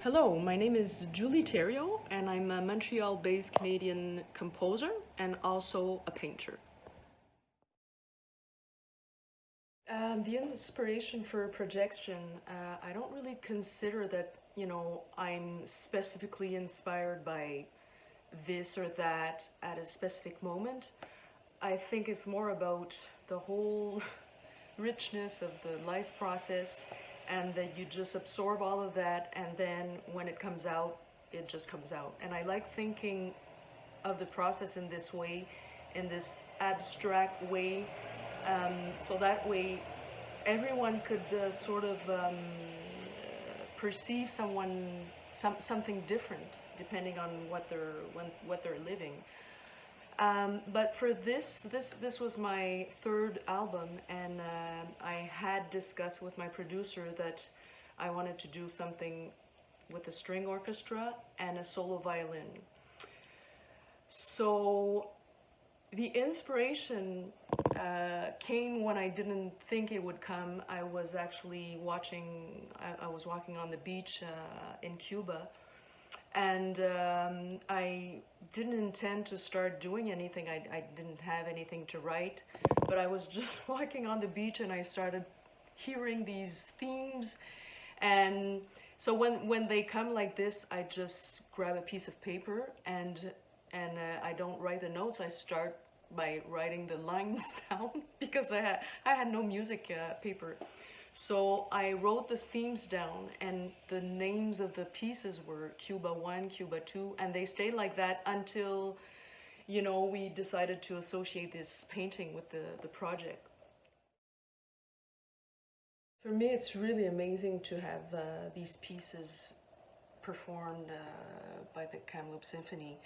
Hello, my name is Julie Thériault, and I'm a Montreal-based Canadian composer and also a painter. The inspiration for projection, I don't really consider that, I'm specifically inspired by this or that at a specific moment. I think it's more about the whole richness of the life process, and that you just absorb all of that, and then when it comes out, it just comes out. And I like thinking of the process in this way, in this abstract way, so that way everyone could sort of perceive something different depending on what they're living. But for this was my third album, and I had discussed with my producer that I wanted to do something with a string orchestra and a solo violin. So the inspiration came when I didn't think it would come. I was actually I was walking on the beach in Cuba, and I didn't intend to start doing anything. I didn't have anything to write, but I was just walking on the beach and I started hearing these themes. And so when they come like this, I just grab a piece of paper, and I don't write the notes. I start by writing the lines down because I had no music paper. So I wrote the themes down, and the names of the pieces were Cuba 1, Cuba 2, and they stayed like that until, we decided to associate this painting with the project. For me, it's really amazing to have these pieces performed by the Kamloops Symphony,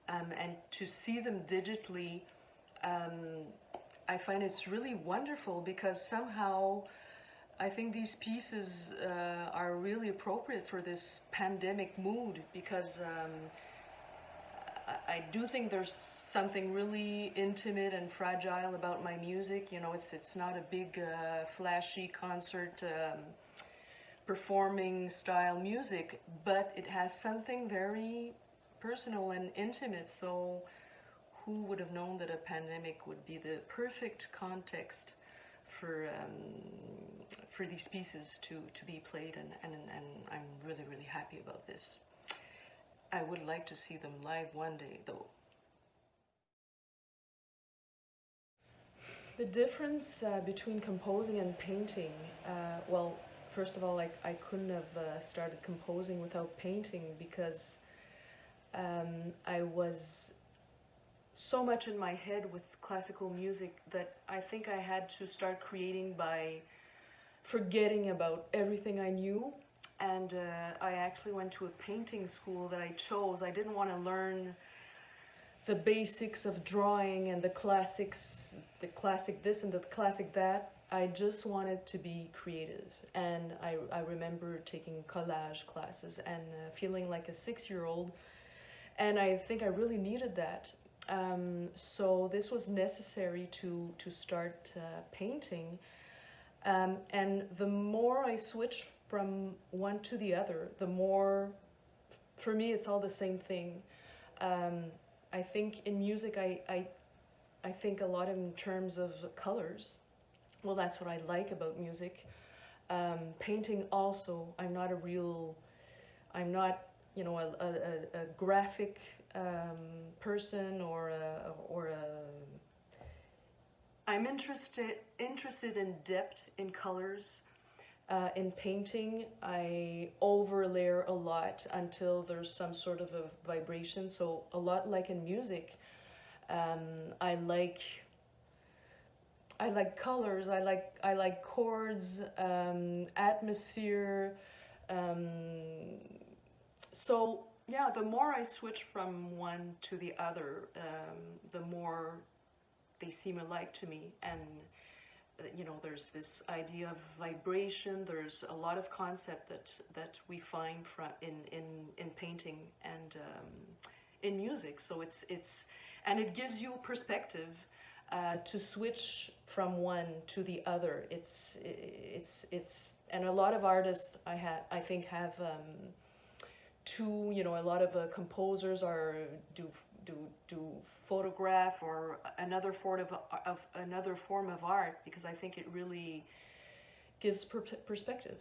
and to see them digitally. I find it's really wonderful because somehow I think these pieces are really appropriate for this pandemic mood, because I do think there's something really intimate and fragile about my music. It's not a big flashy concert performing style music, but it has something very personal and intimate. So who would have known that a pandemic would be the perfect context for these pieces to be played, and I'm really, really happy about this. I would like to see them live one day, though. The difference between composing and painting, well, first of all, I couldn't have started composing without painting, because I was so much in my head with classical music that I think I had to start creating by forgetting about everything I knew. And I actually went to a painting school that I chose. I didn't want to learn the basics of drawing and the classics, the classic this and the classic that. I just wanted to be creative. And I remember taking collage classes and feeling like a 6-year-old. And I think I really needed that. So this was necessary to start painting. And the more I switched from one to the other, the more, for me, it's all the same thing. I think in music, I think a lot in terms of colors. Well, that's what I like about music. Painting also, I'm not, a graphic person, I'm interested in depth in colors. In painting, I overlayer a lot until there's some sort of a vibration. So a lot like in music, I like colors. I like chords, atmosphere. So yeah, the more I switch from one to the other, the more they seem alike to me. And there's this idea of vibration. There's a lot of concept that we find in painting and in music. So and it gives you perspective to switch from one to the other. And a lot of artists I think have to, you know, a lot of composers are do photograph or another form of art, because I think it really gives perspective.